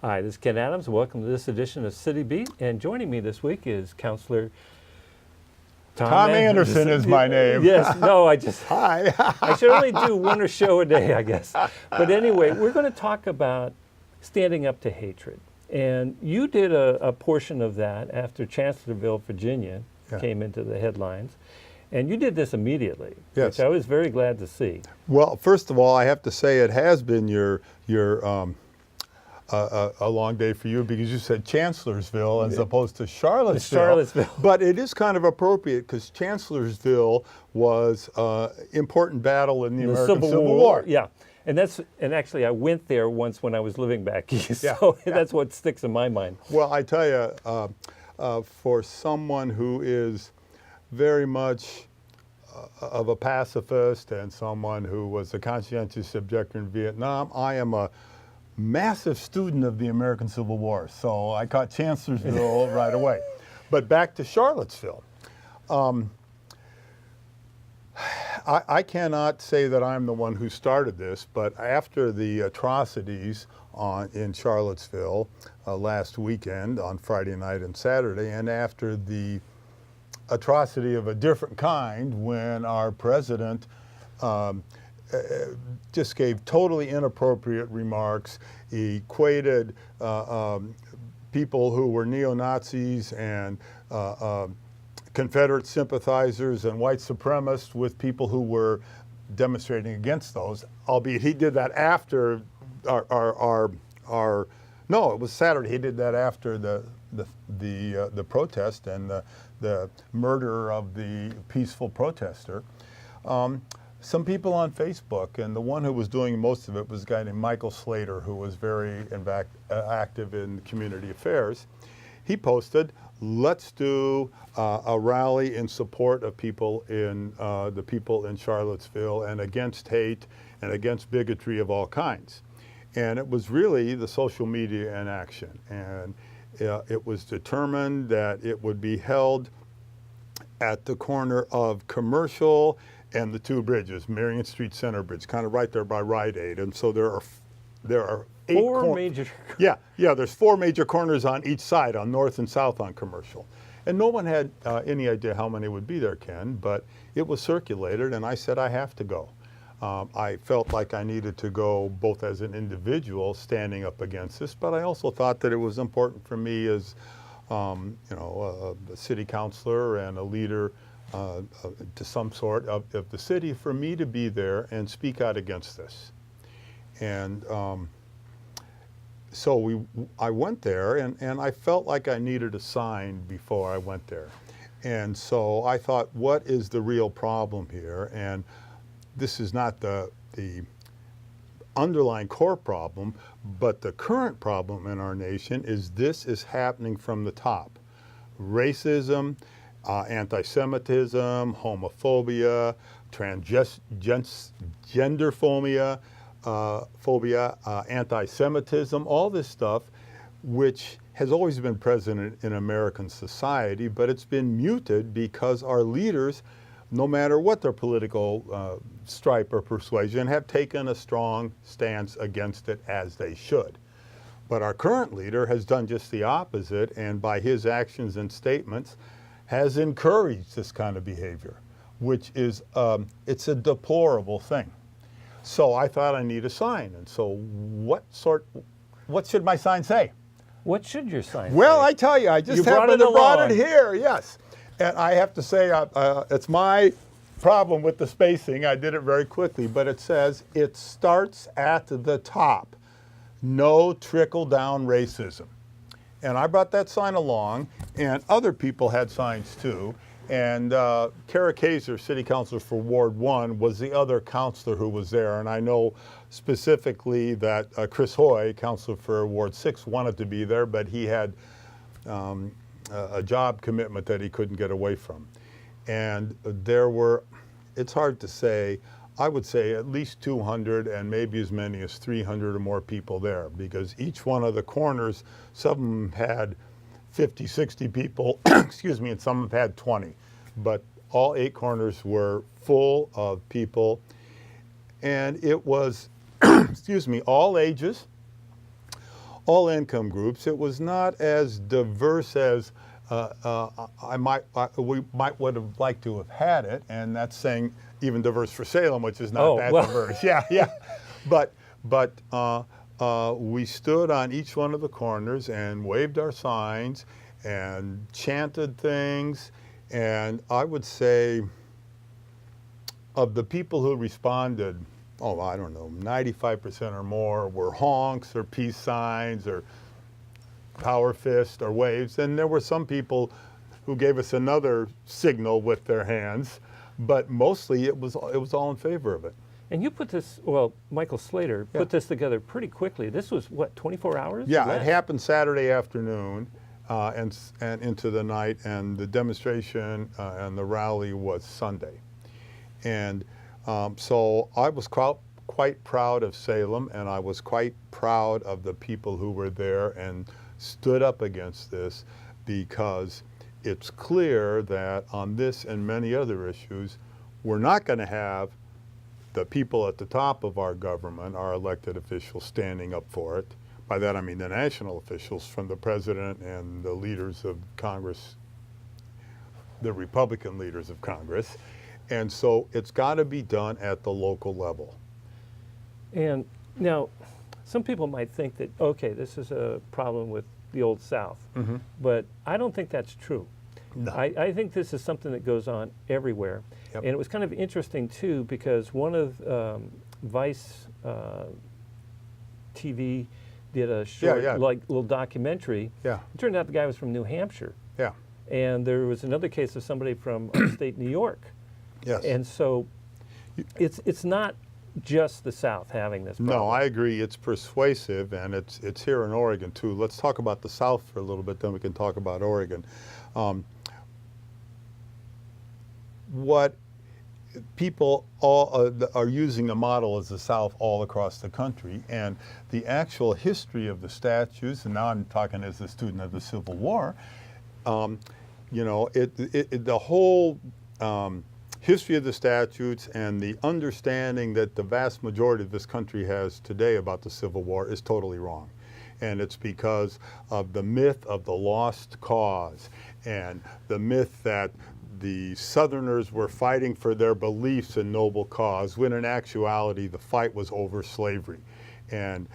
Hi, this is Ken Adams. Welcome to this edition of City Beat. And joining me this week is Councilor Tom Andersen is my name. Yes, no, Hi. I should only do one show a day, I guess. But anyway, we're going to talk about standing up to hatred. And you did a portion of that after Chancellorsville, Virginia came into the headlines. And you did this immediately, which I was very glad to see. Well, first of all, I have to say it has been a long day for you because you said Chancellorsville as opposed to Charlottesville. But it is kind of appropriate because Chancellorsville was an important battle in the American Civil War. Yeah. And actually I went there once when I was living back east, so that's what sticks in my mind. Well, I tell you, for someone who is very much of a pacifist and someone who was a conscientious objector in Vietnam, I am a massive student of the American Civil War, so I caught Chancellorsville right away. But back to Charlottesville. I cannot say that I'm the one who started this, but after the atrocities in Charlottesville last weekend on Friday night and Saturday, and after the atrocity of a different kind when our president just gave totally inappropriate remarks, equated people who were neo-Nazis and Confederate sympathizers and white supremacists with people who were demonstrating against those, albeit he did that after no, it was Saturday. He did that after the protest and the murder of the peaceful protester. Some people on Facebook, and the one who was doing most of it was a guy named Michael Slater, who was very, in fact, active in community affairs. He posted, let's do a rally in support of people in the people in Charlottesville and against hate and against bigotry of all kinds. And it was really the social media in action. And it was determined that it would be held at the corner of Commercial and the two bridges, Marion Street Center Bridge, kind of right there by Rite Aid. And so there are four major. There's four major corners on each side, on north and south on Commercial. And no one had any idea how many would be there, Ken, but it was circulated, and I said I have to go. I felt like I needed to go both as an individual standing up against this, but I also thought that it was important for me as a city councilor and a leader to some sort of the city, for me to be there and speak out against this. And so I went there, and I felt like I needed a sign before I went there. And so I thought, what is the real problem here? And this is not the underlying core problem, but the current problem in our nation is this is happening from the top. Racism, anti-Semitism, homophobia, transgenderphobia, anti-Semitism, all this stuff, which has always been present in American society, but it's been muted because our leaders, no matter what their political stripe or persuasion, have taken a strong stance against it, as they should. But our current leader has done just the opposite, and by his actions and statements has encouraged this kind of behavior, which is, it's a deplorable thing. So I thought I need a sign. And so what should my sign say? What should your sign say? Well, I tell you, I just happened to brought it here, yes. And I have to say, it's my problem with the spacing. I did it very quickly, but it says, it starts at the top. No trickle-down racism. And I brought that sign along, and other people had signs too. And Kara Kaiser, city councilor for Ward 1, was the other councilor who was there. And I know specifically that Chris Hoy, councilor for Ward 6, wanted to be there, but he had a job commitment that he couldn't get away from. And there were, it's hard to say, I would say at least 200 and maybe as many as 300 or more people there, because each one of the corners, some of them had 50, 60 people, excuse me, and some have had 20. But all 8 corners were full of people. And it was, excuse me, all ages, all income groups. It was not as diverse as we might would have liked to have had it, and that's saying even diverse for Salem, which is not that diverse. Yeah, yeah. But we stood on each one of the corners and waved our signs and chanted things, and I would say of the people who responded, oh, I don't know, 95% or more were honks or peace signs or power fist or waves, and there were some people who gave us another signal with their hands, but mostly it was all in favor of it. And you put this, well, Michael Slater put this together pretty quickly. This was, what, 24 hours? Yeah, it happened Saturday afternoon and into the night, and the demonstration and the rally was Sunday. And so I was quite proud of Salem, and I was quite proud of the people who were there and stood up against this, because it's clear that on this and many other issues, we're not going to have the people at the top of our government, our elected officials, standing up for it. By that I mean the national officials, from the president and the leaders of Congress, the Republican leaders of Congress. And so it's got to be done at the local level. And now, some people might think that, okay, this is a problem with the Old South, but I don't think that's true. No. I think this is something that goes on everywhere. Yep. And it was kind of interesting, too, because one of Vice TV did a short, like, little documentary. Yeah. It turned out the guy was from New Hampshire. Yeah. And there was another case of somebody from upstate New York. Yes. And so it's not just the South having this problem. No, I agree. It's persuasive, and it's here in Oregon, too. Let's talk about the South for a little bit, then we can talk about Oregon. What people all are using the model as the South all across the country, and the actual history of the statutes, and now I'm talking as a student of the Civil War, you know, the whole history of the statutes and the understanding that the vast majority of this country has today about the Civil War is totally wrong. And it's because of the myth of the lost cause and the myth that the Southerners were fighting for their beliefs in noble cause, when in actuality the fight was over slavery. And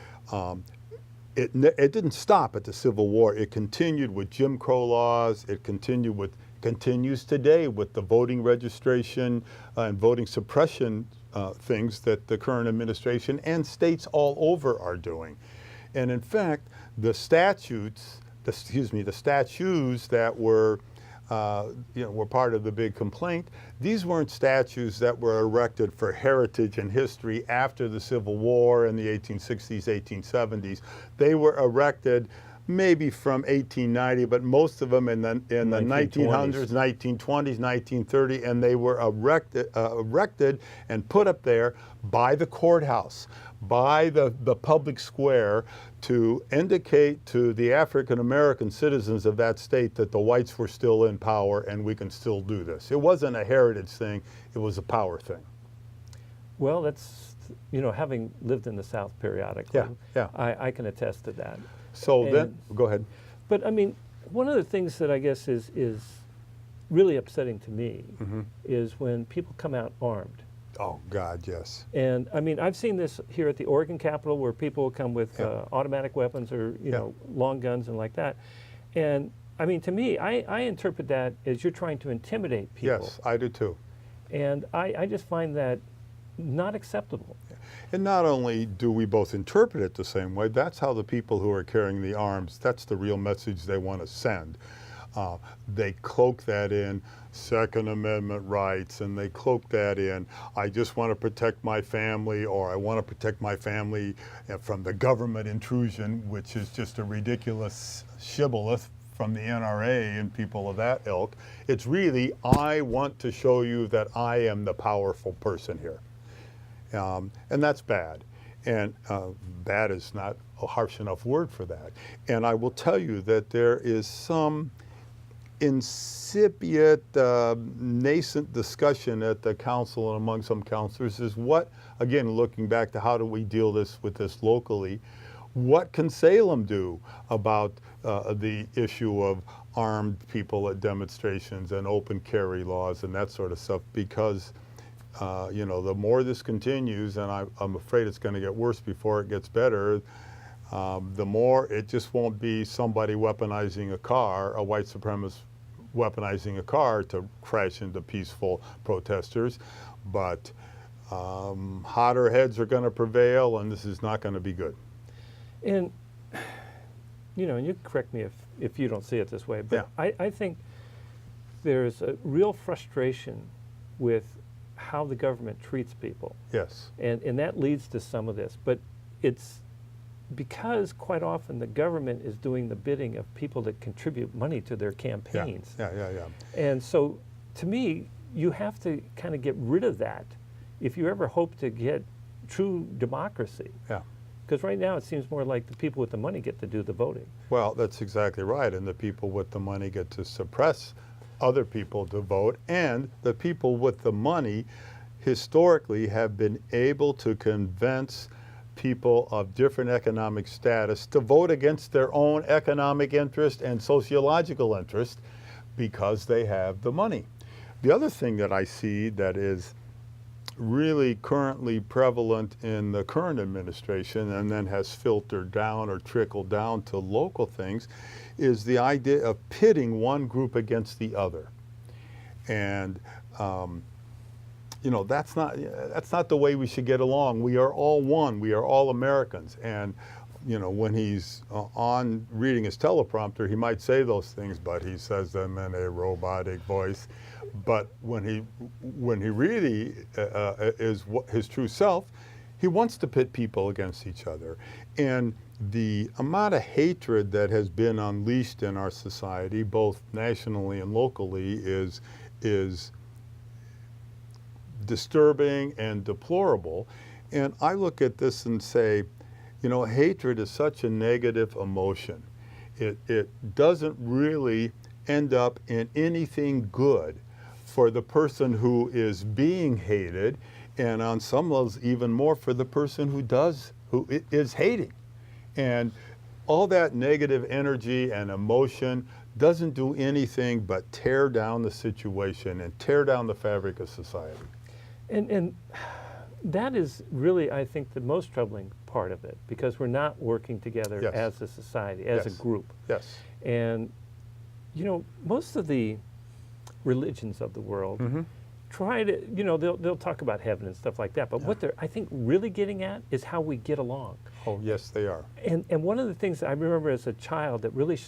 it didn't stop at the Civil War. It continued with Jim Crow laws. It continues today with the voting registration and voting suppression things that the current administration and states all over are doing. And in fact, the statutes that were were part of the big complaint. These weren't statues that were erected for heritage and history after the Civil War in the 1860s, 1870s. They were erected maybe from 1890, but most of them in the 1900s, 1920s, 1930, and they were erected and put up there by the courthouse, by the public square, to indicate to the African American citizens of that state that the whites were still in power and we can still do this. It wasn't a heritage thing, it was a power thing. Well, that's, you know, having lived in the South periodically, yeah. I can attest to that. So then, go ahead. But I mean, one of the things that I guess is really upsetting to me is when people come out armed. Oh, God, yes. And I mean, I've seen this here at the Oregon Capitol, where people come with automatic weapons or, you know, long guns and like that. And I mean, to me, I interpret that as you're trying to intimidate people. Yes, I do too. And I just find that not acceptable. And not only do we both interpret it the same way, that's how the people who are carrying the arms, that's the real message they want to send. They cloak that in Second Amendment rights, and they cloak that in, I just want to protect my family, or I want to protect my family from the government intrusion, which is just a ridiculous shibboleth from the NRA and people of that ilk. It's really, I want to show you that I am the powerful person here. And that's bad. And bad is not a harsh enough word for that. And I will tell you that there is some incipient, nascent discussion at the council and among some councilors is what, again, looking back to how do we deal with this locally, What can Salem do about the issue of armed people at demonstrations and open carry laws and that sort of stuff? Because you know, the more this continues, and I'm afraid it's going to get worse before it gets better, the more it just won't be somebody weaponizing a car, a white supremacist weaponizing a car to crash into peaceful protesters, but hotter heads are going to prevail, and this is not going to be good. And, you know, and you correct me if you don't see it this way, but Yeah. I think there's a real frustration with how the government treats people. Yes. And that leads to some of this. But it's because quite often the government is doing the bidding of people that contribute money to their campaigns. Yeah. And so, to me, you have to kind of get rid of that if you ever hope to get true democracy. Yeah. Because right now it seems more like the people with the money get to do the voting. Well, that's exactly right. And the people with the money get to suppress other people to vote. And the people with the money historically have been able to convince people of different economic status to vote against their own economic interest and sociological interest because they have the money. The other thing that I see that is really currently prevalent in the current administration and then has filtered down or trickled down to local things is the idea of pitting one group against the other. And you know, that's not the way we should get along. We are all one. We are all Americans. And you know, when he's on reading his teleprompter, he might say those things, but he says them in a robotic voice. But when he really is his true self, he wants to pit people against each other. And the amount of hatred that has been unleashed in our society, both nationally and locally, is disturbing and deplorable. And I look at this and say, you know, hatred is such a negative emotion. It doesn't really end up in anything good for the person who is being hated, and on some levels even more for the person who is hating. And all that negative energy and emotion doesn't do anything but tear down the situation and tear down the fabric of society. And that is really, I think, the most troubling part of it, because we're not working together Yes. as a society, as Yes. a group. Yes. And, you know, most of the religions of the world try to, you know, they'll talk about heaven and stuff like that, but what they're, I think, really getting at is how we get along. Oh, yes, they are. And one of the things I remember as a child that really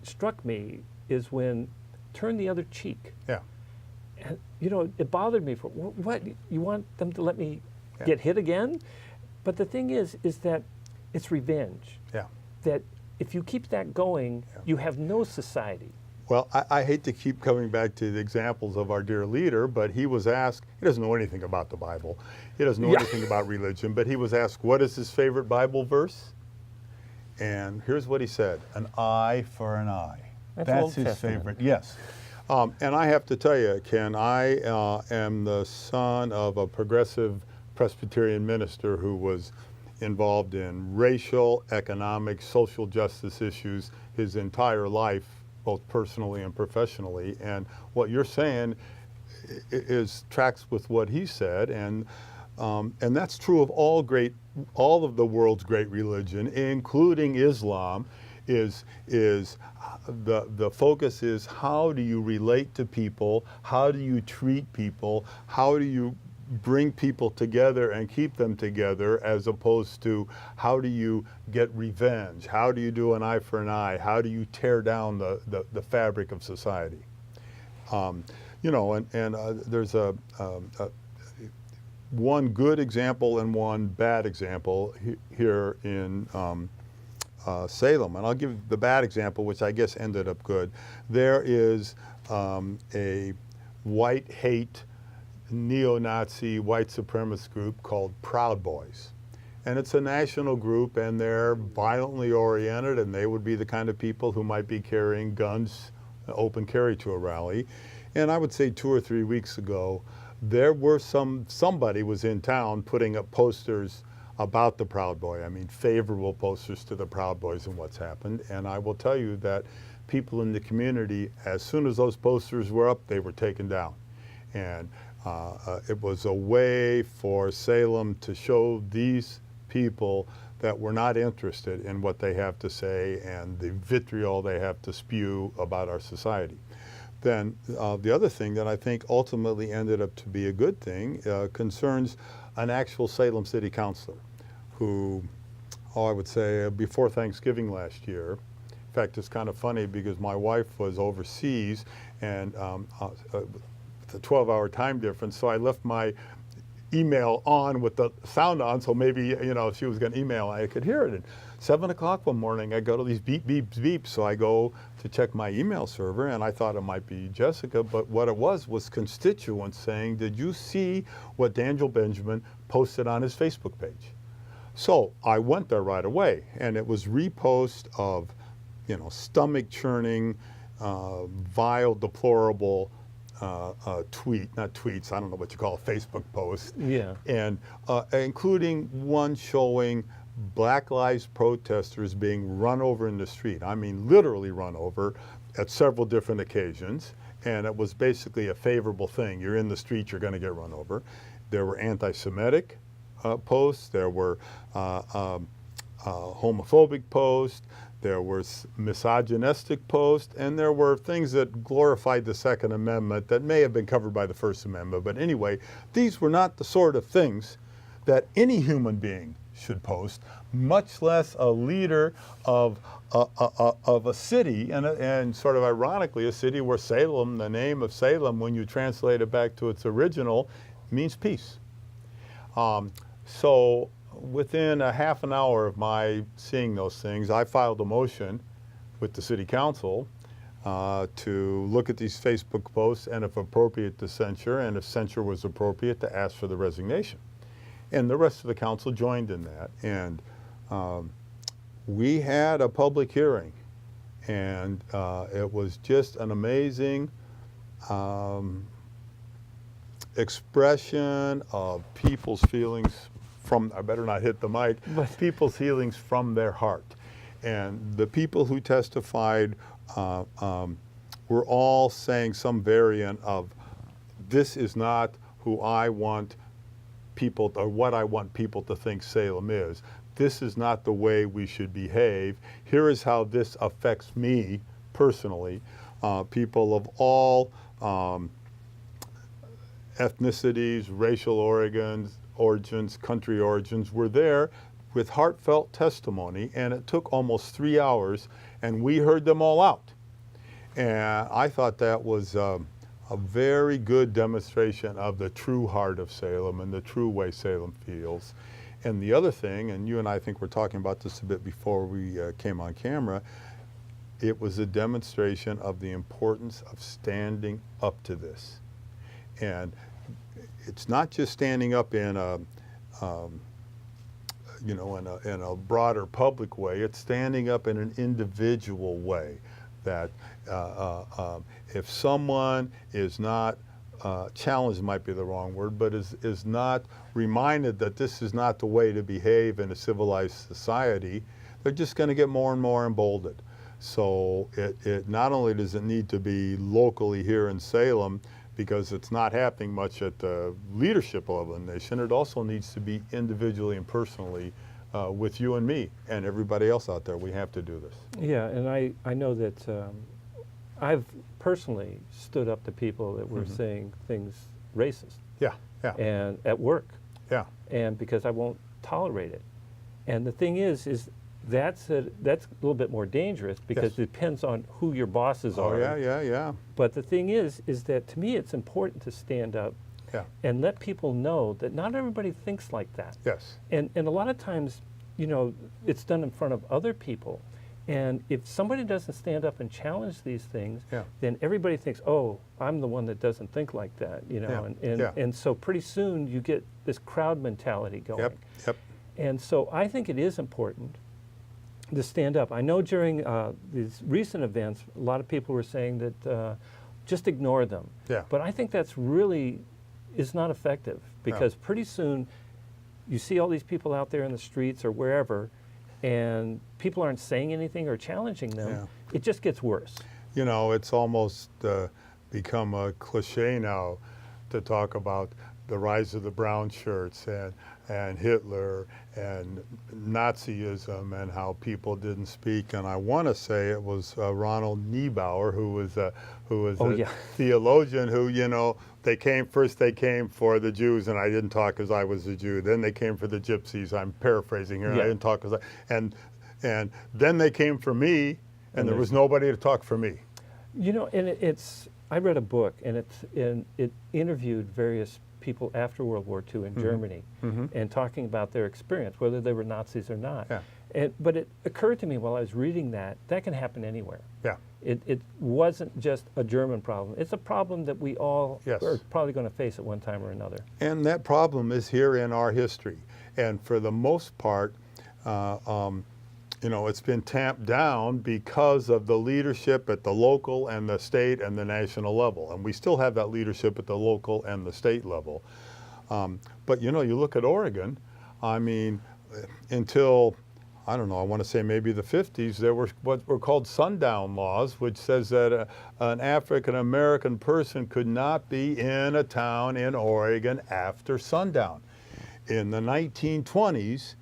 struck me is when turn the other cheek. Yeah. And, you know, it bothered me for, what, you want them to let me get hit again? But the thing is that it's revenge. Yeah. That if you keep that going, you have no society. Well, I hate to keep coming back to the examples of our dear leader, but he was asked, he doesn't know anything about the Bible. He doesn't know anything about religion, but he was asked, what is his favorite Bible verse? And here's what he said, an eye for an eye. That's his favorite. Yes. And I have to tell you, Ken, I am the son of a progressive Presbyterian minister who was involved in racial, economic, social justice issues his entire life, both personally and professionally. And what you're saying tracks with what he said, and that's true of all of the world's great religion, including Islam. Is the focus is how do you relate to people, how do you treat people, how do you bring people together and keep them together, as opposed to how do you get revenge, how do you do an eye for an eye, how do you tear down the fabric of society. You know, and there's one good example and one bad example here in Salem, and I'll give the bad example, which I guess ended up good. There is a white hate, neo-Nazi, white supremacist group called Proud Boys. And it's a national group, and they're violently oriented, and they would be the kind of people who might be carrying guns, open carry to a rally. And I would say 2 or 3 weeks ago, there were somebody was in town putting up posters about the Proud Boy. I mean, favorable posters to the Proud Boys and what's happened. And I will tell you that people in the community, as soon as those posters were up, they were taken down. And it was a way for Salem to show these people that we're not interested in what they have to say and the vitriol they have to spew about our society. Then the other thing that I think ultimately ended up to be a good thing concerns an actual Salem City Councilor who, I would say before Thanksgiving last year, in fact, it's kind of funny because my wife was overseas and the 12-hour time difference, so I left my email on with the sound on, so maybe, you know, if she was going to email, I could hear it. And 7 o'clock one morning, I go to these beep, beep, beep, so I go to check my email server, and I thought it might be Jessica, but what it was constituents saying, did you see what Daniel Benjamin posted on his Facebook page? So I went there right away, and it was repost of, you know, stomach churning, vile, deplorable not tweets, I don't know what you call a Facebook post. Yeah. And including one showing Black Lives protesters being run over in the street. I mean, literally run over at several different occasions. And it was basically a favorable thing. You're in the street, you're going to get run over. There were anti-Semitic posts. There were homophobic posts. There were misogynistic posts, and there were things that glorified the Second Amendment that may have been covered by the First Amendment. But anyway, these were not the sort of things that any human being should post, much less a leader of a city, and sort of ironically, a city where Salem, the name of Salem, when you translate it back to its original, means peace. So within a half an hour of my seeing those things, I filed a motion with the city council to look at these Facebook posts and, if appropriate, to censure, and if censure was appropriate, to ask for the resignation. And the rest of the council joined in that. And we had a public hearing, and it was just an amazing expression of people's feelings from, I better not hit the mic, people's feelings from their heart. And the people who testified were all saying some variant of, this is not who I want people, or what I want people to think Salem is. This is not the way we should behave. Here is how this affects me personally. People of all ethnicities, racial origins, country origins were there with heartfelt testimony, and it took almost 3 hours, and we heard them all out. And I thought that was a very good demonstration of the true heart of Salem and the true way Salem feels. And the other thing, and you and I think were talking about this a bit before we came on camera, it was a demonstration of the importance of standing up to this. And it's not just standing up in a, you know, in a broader public way. It's standing up in an individual way. That if someone is not challenged, might be the wrong word, but is not reminded that this is not the way to behave in a civilized society, they're just going to get more and more emboldened. So it not only does it need to be locally here in Salem, because it's not happening much at the leadership level of the nation, it also needs to be individually and personally with you and me and everybody else out there. We have to do this. Yeah, and I know that I've personally stood up to people that were saying things racist. Yeah, yeah. And at work. Yeah. And because I won't tolerate it. And the thing is that's a little bit more dangerous because it depends on who your bosses are. Oh, yeah. But the thing is that to me it's important to stand up and let people know that not everybody thinks like that. Yes. And a lot of times, you know, it's done in front of other people. And if somebody doesn't stand up and challenge these things, then everybody thinks, oh, I'm the one that doesn't think like that, you know. And so pretty soon you get this crowd mentality going. Yep. And so I think it is important to stand up. I know during these recent events, a lot of people were saying that just ignore them. Yeah. But I think that's really is not effective because pretty soon you see all these people out there in the streets or wherever, and people aren't saying anything or challenging them, Yeah. it just gets worse. You know, it's almost become a cliche now to talk about the rise of the brown shirts and Hitler and Nazism and how people didn't speak. And I want to say it was Ronald Niebauer, who was a theologian who, you know, they came for the Jews, and I didn't talk because I was a Jew. Then they came for the gypsies. I'm paraphrasing here. Yeah. I didn't talk because and then they came for me, and there was nobody to talk for me. You know, and I read a book, and it interviewed various people after World War II in Germany, and talking about their experience, whether they were Nazis or not. Yeah. But it occurred to me while I was reading that can happen anywhere. Yeah. It wasn't just a German problem. It's a problem that we all Yes. are probably going to face at one time or another. And that problem is here in our history. And for the most part, you know, it's been tamped down because of the leadership at the local and the state and the national level. And we still have that leadership at the local and the state level. But, you know, you look at Oregon, I mean, until, I don't know, I want to say maybe the 50s, there were what were called sundown laws, which says that an African-American person could not be in a town in Oregon after sundown. In the 1920s,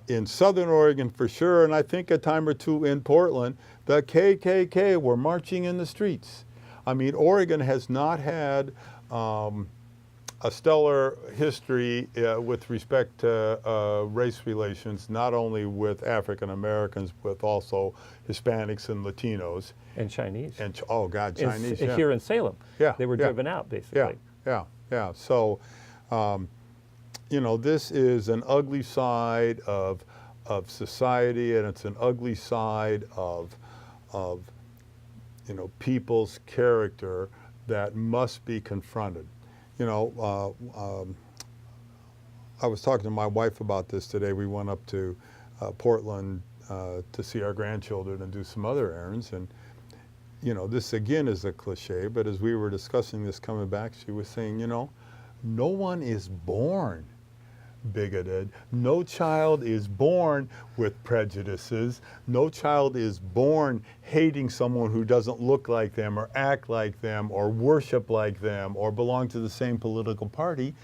in Southern Oregon for sure, and I think a time or two in Portland, the KKK were marching in the streets. I mean, Oregon has not had a stellar history with respect to race relations, not only with African Americans, but also Hispanics and Latinos. And Chinese. And, oh God, Chinese, yeah. Here in Salem. Yeah, They were yeah. driven out, basically. Yeah. So, you know, this is an ugly side of society, and it's an ugly side of you know, people's character that must be confronted. You know, I was talking to my wife about this today. We went up to Portland to see our grandchildren and do some other errands. And, you know, this again is a cliche, but as we were discussing this coming back, she was saying, you know, no one is born bigoted. No child is born with prejudices. No child is born hating someone who doesn't look like them or act like them or worship like them or belong to the same political party.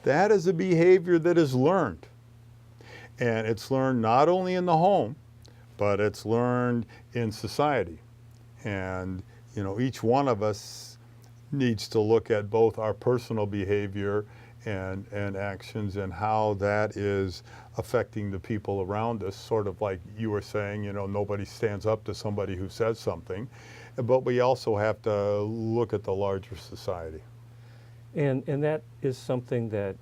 That is a behavior that is learned. And it's learned not only in the home, but it's learned in society. And, you know, each one of us needs to look at both our personal behavior and actions and how that is affecting the people around us, sort of like you were saying, you know, nobody stands up to somebody who says something, but we also have to look at the larger society. And that is something that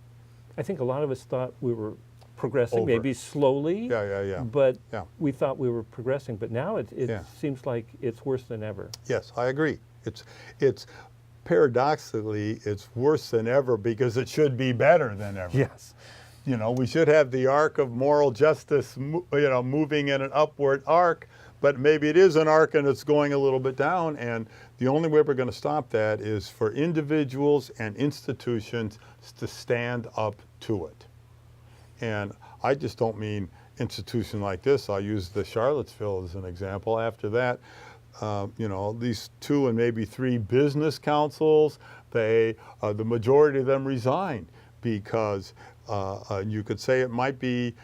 I think a lot of us thought we were progressing, maybe slowly, but we thought we were progressing, but now it seems like it's worse than ever. Yes, I agree. It's paradoxically, it's worse than ever because it should be better than ever. Yes. You know, we should have the arc of moral justice, you know, moving in an upward arc, but maybe it is an arc and it's going a little bit down, and the only way we're going to stop that is for individuals and institutions to stand up to it. And I just don't mean institution like this. I'll use the Charlottesville as an example. After that, you know, these 2 and maybe 3 business councils, the majority of them resigned because you could say it might be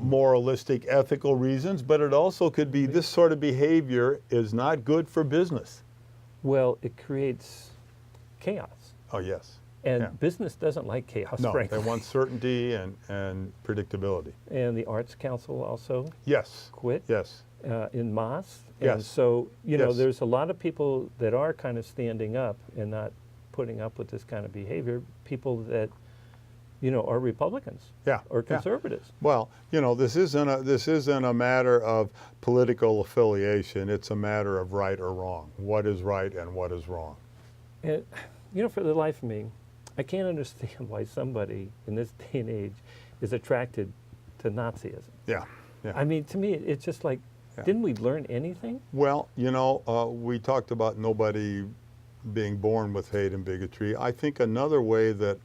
moralistic, ethical reasons, but it also could be this sort of behavior is not good for business. Well, it creates chaos. Oh, yes. And business doesn't like chaos, frankly. They want certainty and predictability. And the Arts Council also quit in mass. And so, you know, there's a lot of people that are kind of standing up and not putting up with this kind of behavior, people that, you know, are Republicans or conservatives. Well, you know, this isn't a matter of political affiliation. It's a matter of right or wrong. What is right and what is wrong. And, you know, for the life of me, I can't understand why somebody in this day and age is attracted to Nazism. Yeah. I mean, to me, it's just like, didn't we learn anything? Well, you know, we talked about nobody being born with hate and bigotry. I think another way that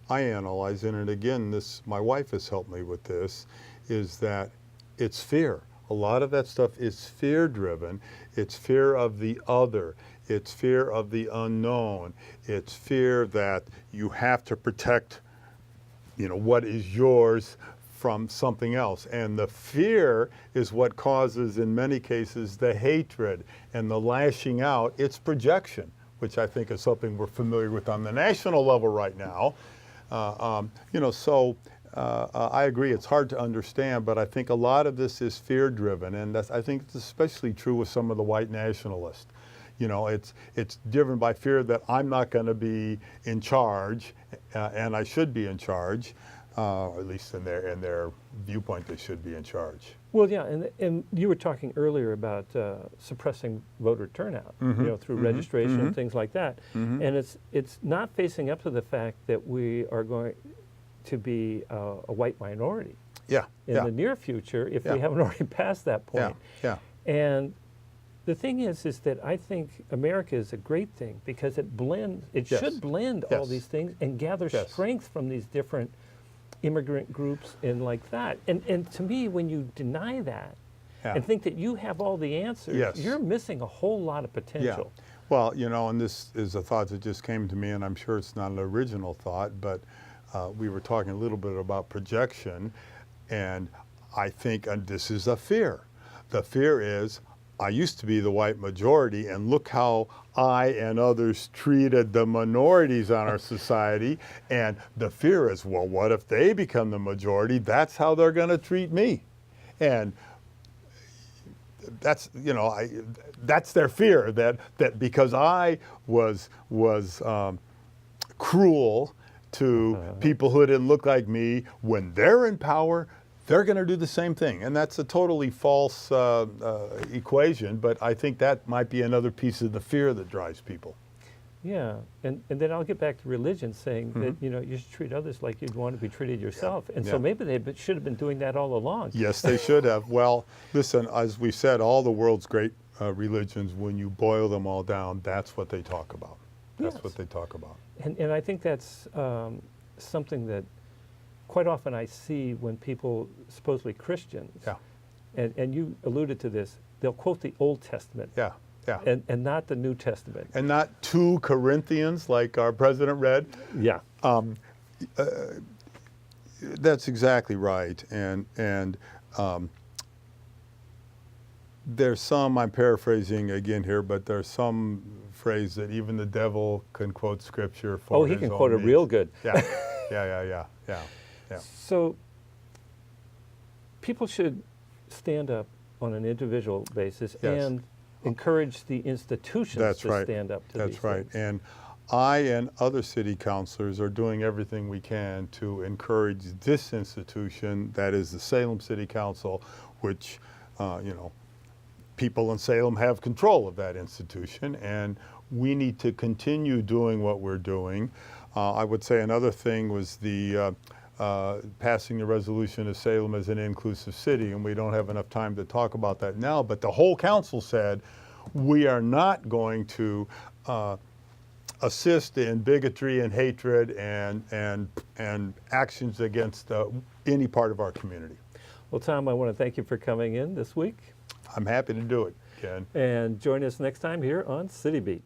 I analyze it, and again, my wife has helped me with this, is that it's fear. A lot of that stuff is fear-driven. It's fear of the other. It's fear of the unknown. It's fear that you have to protect, what is yours from something else. And the fear is what causes, in many cases, the hatred and the lashing out. It's projection, which I think is something we're familiar with on the national level right now. I agree, it's hard to understand, but I think a lot of this is fear-driven, and I think it's especially true with some of the white nationalists. It's driven by fear that I'm not going to be in charge, and I should be in charge, at least in their viewpoint, they should be in charge. Well, yeah, and you were talking earlier about suppressing voter turnout, through registration and things like that. And it's not facing up to the fact that we are going to be a white minority in the near future if we haven't already passed that point. And the thing is that I think America is a great thing because it blends, should blend all these things and gather strength from these different immigrant groups and like that. And to me, when you deny that and think that you have all the answers, you're missing a whole lot of potential. Well, and this is a thought that just came to me, and I'm sure it's not an original thought, but we were talking a little bit about projection, and I think this is a fear. The fear is, I used to be the white majority, and look how I and others treated the minorities on our society. And the fear is, well, what if they become the majority? That's how they're going to treat me. And that's, that's their fear, that because I was cruel to people who didn't look like me, when they're in power, they're going to do the same thing. And that's a totally false equation, but I think that might be another piece of the fear that drives people. Yeah, and then I'll get back to religion, saying that, you should treat others like you'd want to be treated yourself. And so maybe they should have been doing that all along. Yes, they should have. Well, listen, as we said, all the world's great religions, when you boil them all down, that's what they talk about. That's what they talk about. And I think that's something that quite often I see when people, supposedly Christians, and you alluded to this, they'll quote the Old Testament. And not the New Testament. And not 2 Corinthians like our president read. That's exactly right. And there's some, I'm paraphrasing again here, but there's some phrase that even the devil can quote scripture for he can quote it real good. Yeah. So people should stand up on an individual basis and encourage the institutions to stand up to these things. That's right. And I and other city councilors are doing everything we can to encourage this institution, that is the Salem City Council, which, people in Salem have control of that institution, and we need to continue doing what we're doing. I would say another thing was the passing the resolution of Salem as an inclusive city, and we don't have enough time to talk about that now, but the whole council said we are not going to assist in bigotry and hatred and actions against any part of our community. Well, Tom, I want to thank you for coming in this week. I'm happy to do it, Ken. And join us next time here on City Beat.